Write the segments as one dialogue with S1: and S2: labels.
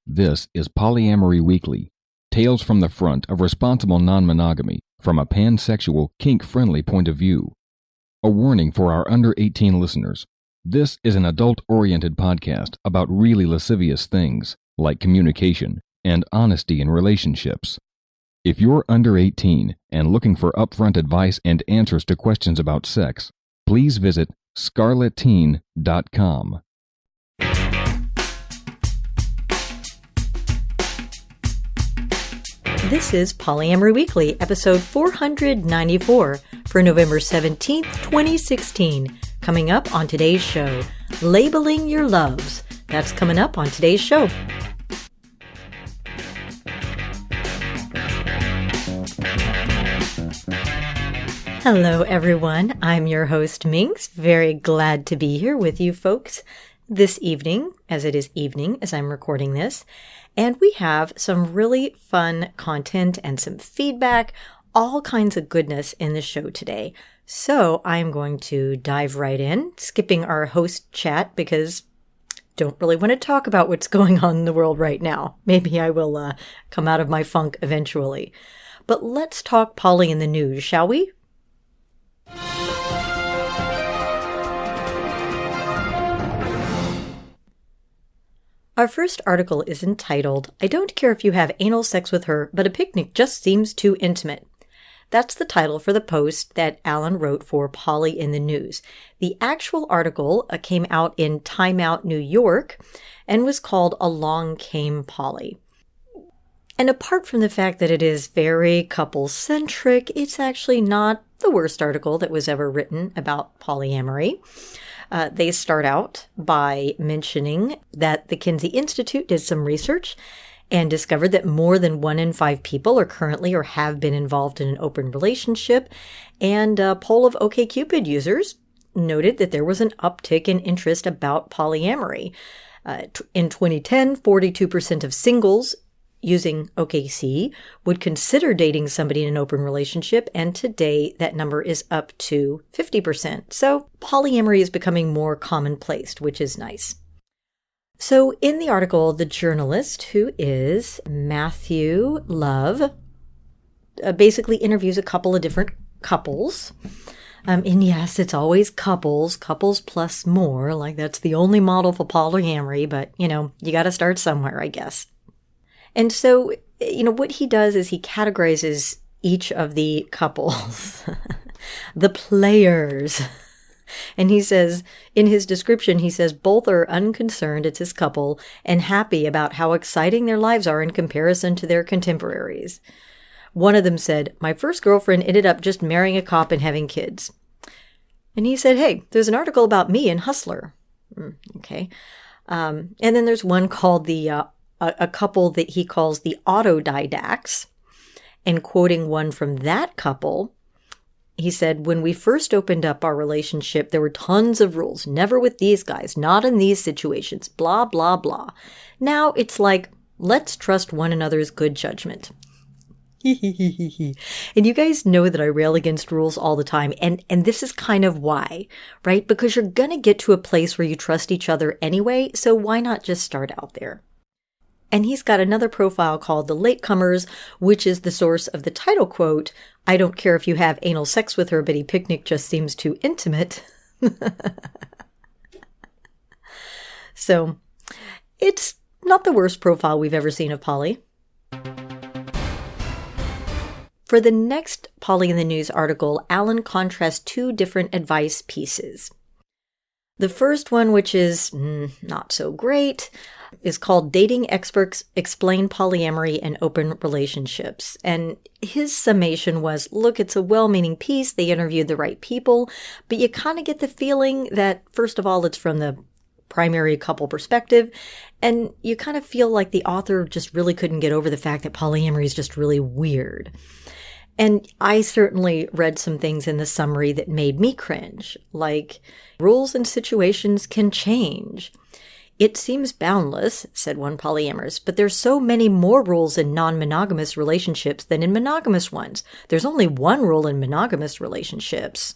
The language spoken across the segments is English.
S1: This is Polyamory Weekly, tales from the front of responsible non-monogamy from a pansexual, kink-friendly point of view. A warning for our under-18 listeners. This is an adult-oriented podcast about really lascivious things, like communication and honesty in relationships. If you're under 18 and looking for upfront advice and answers to questions about sex, please visit scarletteen.com.
S2: This is Polyamory Weekly, episode 494 for November 17th, 2016. Coming up on today's show, Labeling Your Loves. That's coming up on today's show. Hello, everyone. I'm your host, Minx. Very glad to be here with you folks this evening, as it is evening as I'm recording this. And we have some really fun content and some feedback, all kinds of goodness in the show today. So I'm going to dive right in, skipping our host chat because don't really want to talk about what's going on in the world right now. Maybe I will come out of my funk eventually. But let's talk poly in the news, shall we? Our first article is entitled, "I don't care if you have anal sex with her, but a picnic just seems too intimate." That's the title for the post that Alan wrote for Poly in the News. The actual article came out in Time Out New York and was called Along Came Poly. And apart from the fact that it is very couple-centric, it's actually not the worst article that was ever written about polyamory. They start out by mentioning that the Kinsey Institute did some research and discovered that more than 1 in 5 people are currently or have been involved in an open relationship. And a poll of OkCupid users noted that there was an uptick in interest about polyamory. In 2010, 42% of singles using OKC would consider dating somebody in an open relationship, and today that number is up to 50%. So polyamory is becoming more commonplace, which is nice. So in the article, the journalist, who is Matthew Love, basically interviews a couple of different couples. And yes, it's always couples plus more, like that's the only model for polyamory, but you got to start somewhere, I guess. And so, what he does is he categorizes each of the couples, the players. And he says, in his description, he says, both are unconcerned, it's his couple, and happy about how exciting their lives are in comparison to their contemporaries. One of them said, "My first girlfriend ended up just marrying a cop and having kids." And he said, "Hey, there's an article about me in Hustler." Okay. And then there's one called a couple that he calls the autodidacts, and quoting one from that couple, he said, "When we first opened up our relationship, there were tons of rules. Never with these guys, not in these situations, blah, blah, blah. Now it's like, let's trust one another's good judgment." And you guys know that I rail against rules all the time, and this is kind of why, right? Because you're going to get to a place where you trust each other anyway, so why not just start out there? And he's got another profile called The Latecomers, which is the source of the title quote, "I don't care if you have anal sex with her, but a picnic just seems too intimate." So, it's not the worst profile we've ever seen of poly. For the next Poly in the News article, Alan contrasts 2 different advice pieces. The first one, which is not so great, is called "Dating Experts Explain Polyamory and Open Relationships." And his summation was, look, it's a well-meaning piece. They interviewed the right people, but you kind of get the feeling that, first of all, it's from the primary couple perspective, and you kind of feel like the author just really couldn't get over the fact that polyamory is just really weird. And I certainly read some things in the summary that made me cringe, like, rules and situations can change. "It seems boundless," said one polyamorous, "but there's so many more rules in non-monogamous relationships than in monogamous ones. There's only one rule in monogamous relationships."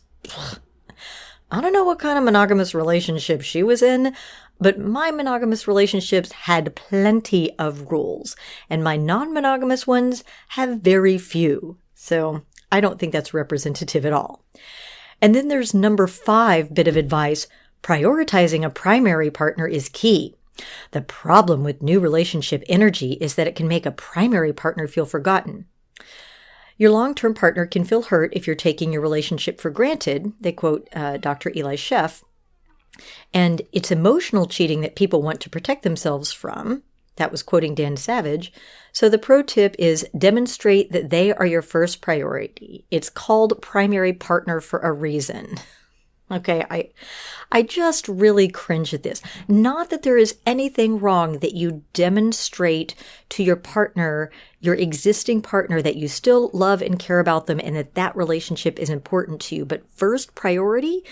S2: I don't know what kind of monogamous relationship she was in, but my monogamous relationships had plenty of rules, and my non-monogamous ones have very few. So I don't think that's representative at all. And then there's number 5 bit of advice. Prioritizing a primary partner is key. The problem with new relationship energy is that it can make a primary partner feel forgotten. Your long-term partner can feel hurt if you're taking your relationship for granted, they quote Dr. Eli Sheff. And it's emotional cheating that people want to protect themselves from. That was quoting Dan Savage. So the pro tip is demonstrate that they are your first priority. It's called primary partner for a reason. Okay, I just really cringe at this. Not that there is anything wrong that you demonstrate to your partner, your existing partner, that you still love and care about them and that relationship is important to you. But first priority,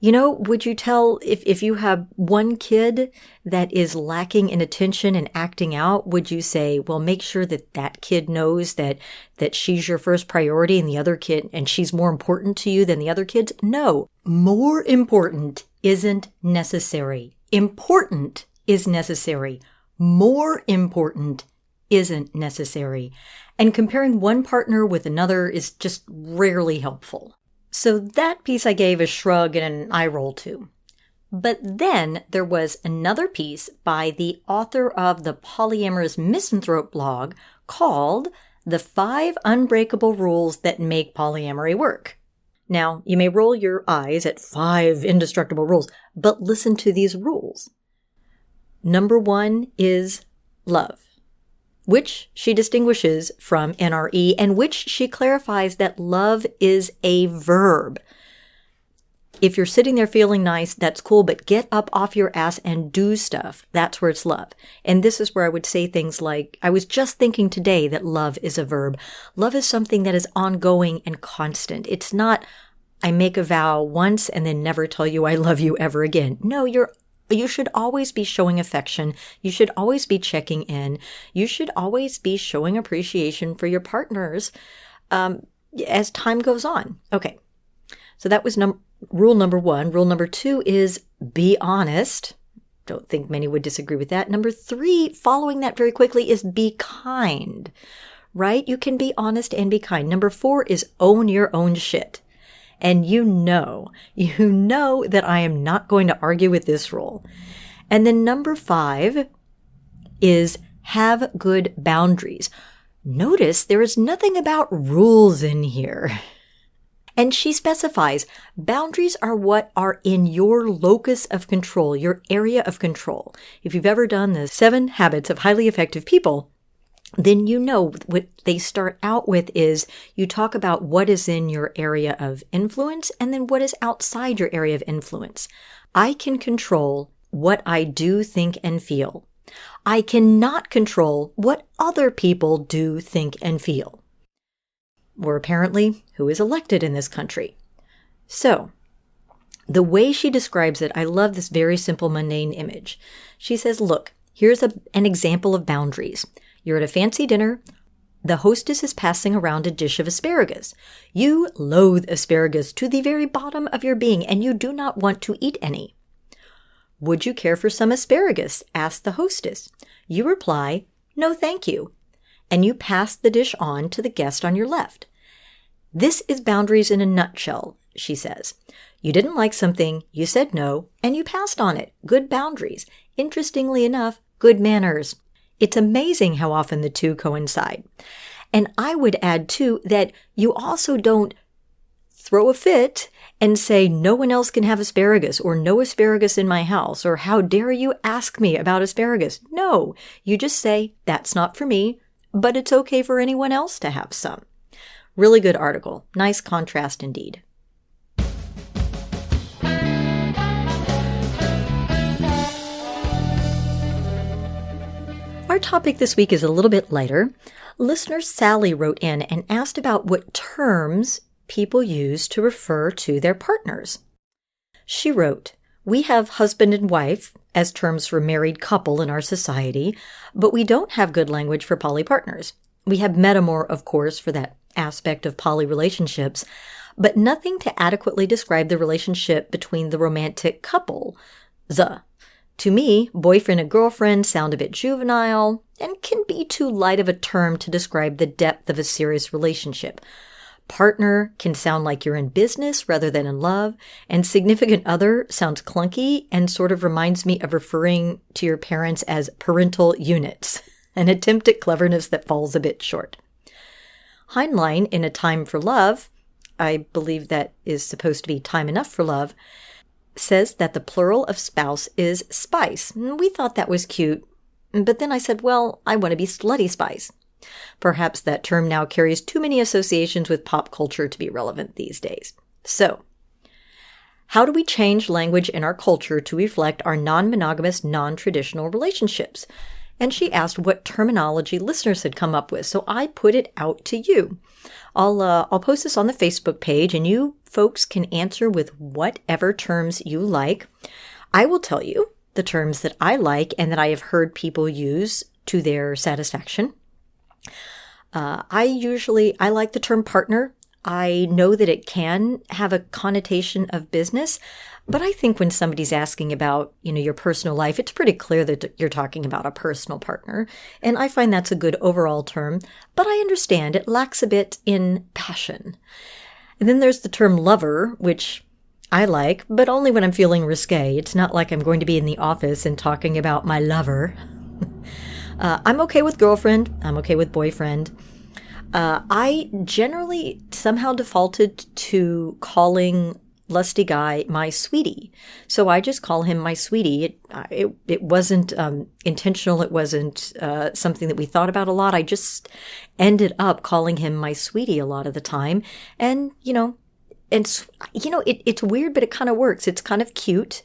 S2: would you tell if you have one kid that is lacking in attention and acting out, would you say, well, make sure that kid knows that she's your first priority and the other kid, and she's more important to you than the other kids? No, more important isn't necessary. Important is necessary. More important isn't necessary. And comparing one partner with another is just rarely helpful. So that piece I gave a shrug and an eye roll to. But then there was another piece by the author of the Polyamorous Misanthrope blog called The 5 Unbreakable Rules That Make Polyamory Work. Now, you may roll your eyes at 5 indestructible rules, but listen to these rules. Number 1 is love, which she distinguishes from NRE, and which she clarifies that love is a verb. If you're sitting there feeling nice, that's cool, but get up off your ass and do stuff. That's where it's love. And this is where I would say things like, I was just thinking today that love is a verb. Love is something that is ongoing and constant. It's not, I make a vow once and then never tell you I love you ever again. No, you should always be showing affection. You should always be checking in. You should always be showing appreciation for your partners as time goes on. Okay, so that was rule number 1. Rule number 2 is be honest. Don't think many would disagree with that. Number 3, following that very quickly, is be kind, right? You can be honest and be kind. Number 4 is own your own shit. And you know that I am not going to argue with this rule. And then number 5 is have good boundaries. Notice there is nothing about rules in here. And she specifies boundaries are what are in your locus of control, your area of control. If you've ever done the 7 habits of highly effective people, then you know what they start out with is you talk about what is in your area of influence and then what is outside your area of influence. I can control what I do, think, and feel. I cannot control what other people do, think, and feel. Or apparently, who is elected in this country. So, the way she describes it, I love this very simple, mundane image. She says, look, here's an example of boundaries. You're at a fancy dinner. The hostess is passing around a dish of asparagus. You loathe asparagus to the very bottom of your being, and you do not want to eat any. Would you care for some asparagus? Asks the hostess. You reply, no, thank you. And you pass the dish on to the guest on your left. This is boundaries in a nutshell, she says. You didn't like something, you said no, and you passed on it. Good boundaries. Interestingly enough, good manners. It's amazing how often the two coincide. And I would add, too, that you also don't throw a fit and say, no one else can have asparagus, or no asparagus in my house, or how dare you ask me about asparagus. No, you just say, that's not for me, but it's okay for anyone else to have some. Really good article. Nice contrast indeed. Our topic this week is a little bit lighter. Listener Sally wrote in and asked about what terms people use to refer to their partners. She wrote, we have husband and wife as terms for married couple in our society, but we don't have good language for poly partners. We have metamor, of course, for that aspect of poly relationships, but nothing to adequately describe the relationship between the romantic couple. To me, boyfriend and girlfriend sound a bit juvenile and can be too light of a term to describe the depth of a serious relationship. Partner can sound like you're in business rather than in love, and significant other sounds clunky and sort of reminds me of referring to your parents as parental units, an attempt at cleverness that falls a bit short. Heinlein, in A Time for Love, I believe that is supposed to be time enough for love, says that the plural of spouse is spice. We thought that was cute, but then I said, well, I want to be slutty spice. Perhaps that term now carries too many associations with pop culture to be relevant these days. So, how do we change language in our culture to reflect our non-monogamous, non-traditional relationships? And she asked what terminology listeners had come up with, so I put it out to you. I'll post this on the Facebook page, and you folks can answer with whatever terms you like. I will tell you the terms that I like and that I have heard people use to their satisfaction. I like the term partner. I know that it can have a connotation of business, but I think when somebody's asking about, your personal life, it's pretty clear that you're talking about a personal partner. And I find that's a good overall term, but I understand it lacks a bit in passion. And then there's the term lover, which I like, but only when I'm feeling risque. It's not like I'm going to be in the office and talking about my lover. I'm okay with girlfriend. I'm okay with boyfriend. I generally somehow defaulted to calling lusty guy my sweetie. So I just call him my sweetie. It wasn't intentional. It wasn't something that we thought about a lot. I just ended up calling him my sweetie a lot of the time. And, it's weird, but it kind of works. It's kind of cute.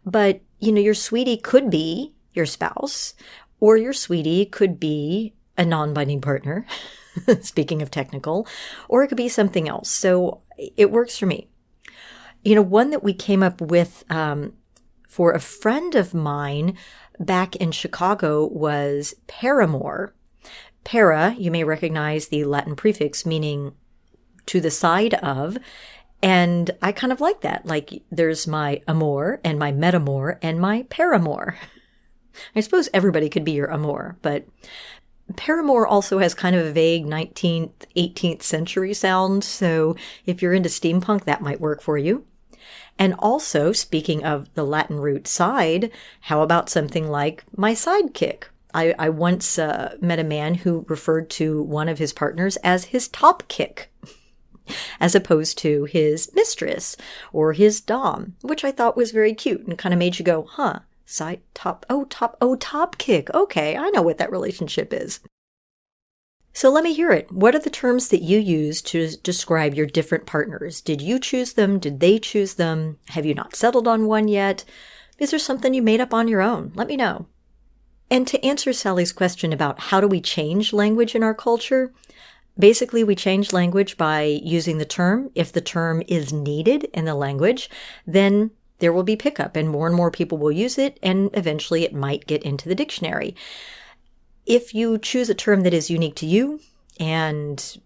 S2: But, your sweetie could be your spouse, or your sweetie could be a non-binding partner, speaking of technical, or it could be something else. So it works for me. One that we came up with for a friend of mine back in Chicago was paramour. Para, you may recognize the Latin prefix meaning to the side of, and I kind of like that. Like there's my amour and my metamour and my paramour. I suppose everybody could be your amour, but paramour also has kind of a vague 19th, 18th century sound, so if you're into steampunk, that might work for you. And also, speaking of the Latin root side, how about something like my sidekick? I once met a man who referred to one of his partners as his top kick, as opposed to his mistress or his dom, which I thought was very cute and kind of made you go, huh, side, top kick. Okay, I know what that relationship is. So let me hear it. What are the terms that you use to describe your different partners? Did you choose them? Did they choose them? Have you not settled on one yet? Is there something you made up on your own? Let me know. And to answer Sally's question about how do we change language in our culture, basically we change language by using the term. If the term is needed in the language, then there will be pickup and more people will use it, and eventually it might get into the dictionary. If you choose a term that is unique to you and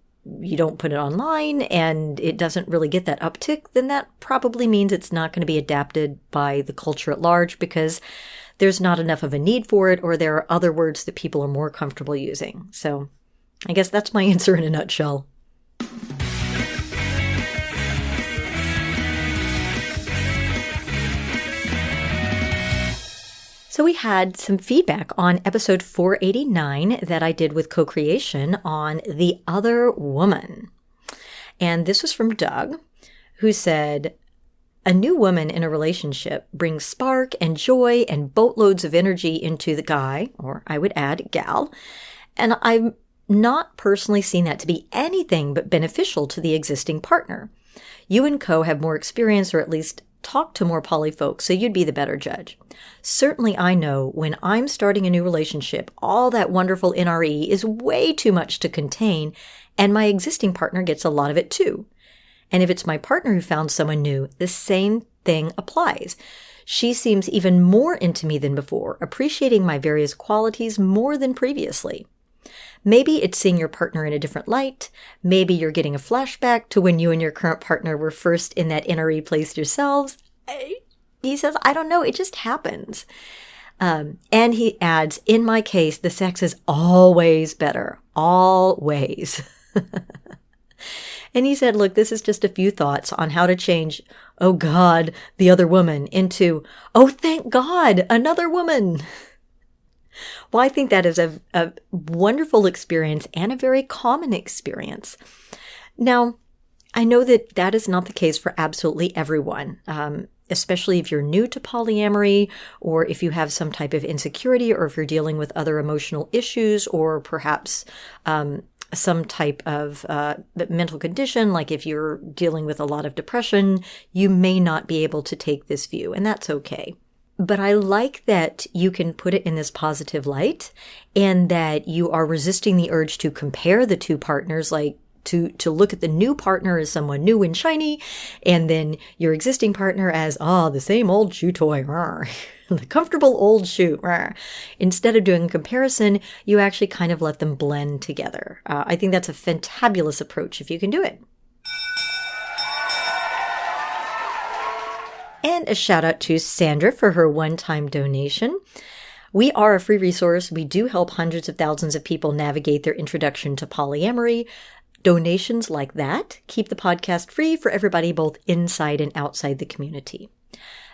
S2: you don't put it online and it doesn't really get that uptick, then that probably means it's not going to be adapted by the culture at large because there's not enough of a need for it, or there are other words that people are more comfortable using. So I guess that's my answer in a nutshell. So we had some feedback on episode 489 that I did with co-creation on the other woman. And this was from Doug, who said, a new woman in a relationship brings spark and joy and boatloads of energy into the guy, or I would add gal, and I've not personally seen that to be anything but beneficial to the existing partner. You and co have more experience, or at least talk to more poly folks, so you'd be the better judge. Certainly I know when I'm starting a new relationship, all that wonderful NRE is way too much to contain, and my existing partner gets a lot of it too. And if it's my partner who found someone new, the same thing applies. She seems even more into me than before, appreciating my various qualities more than previously. Maybe it's seeing your partner in a different light. Maybe you're getting a flashback to when you and your current partner were first in that NRE place yourselves. He says, I don't know, it just happens. And he adds, in my case, the sex is always better. Always. And he said, look, this is just a few thoughts on how to change, oh God, the other woman, into, oh, thank God, another woman. Well, I think that is a wonderful experience and a very common experience. Now, I know that that is not the case for absolutely everyone, especially if you're new to polyamory, or if you have some type of insecurity, or if you're dealing with other emotional issues, or perhaps some type of mental condition, like if you're dealing with a lot of depression, you may not be able to take this view, and that's okay. But I like that you can put it in this positive light, and that you are resisting the urge to compare the two partners, like to look at the new partner as someone new and shiny, and then your existing partner as, the same old shoe toy, the comfortable old shoe. Instead of doing a comparison, you actually kind of let them blend together. I think that's a fantabulous approach if you can do it. And a shout out to Sandra for her one-time donation. We are a free resource. We do help hundreds of thousands of people navigate their introduction to polyamory. Donations like that keep the podcast free for everybody, both inside and outside the community.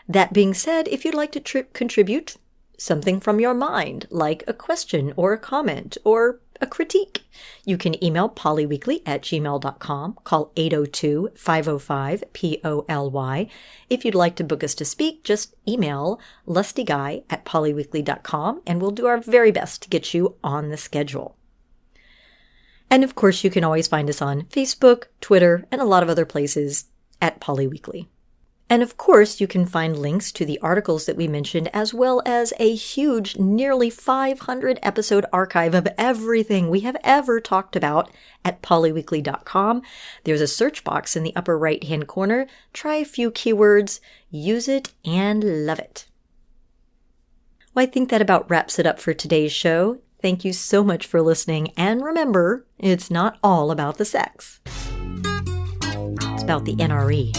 S2: That being said, if you'd like to contribute something from your mind, like a question or a comment or a critique, you can email polyweekly@gmail.com, call 802-505-POLY. If you'd like to book us to speak, just email lustyguy@polyweekly.com, and we'll do our very best to get you on the schedule. And of course, you can always find us on Facebook, Twitter, and a lot of other places at Polyweekly. And of course, you can find links to the articles that we mentioned, as well as a huge, nearly 500 episode archive of everything we have ever talked about at polyweekly.com. There's a search box in the upper right-hand corner. Try a few keywords, use it, and love it. Well, I think that about wraps it up for today's show. Thank you so much for listening, and remember, it's not all about the sex. It's about the NRE.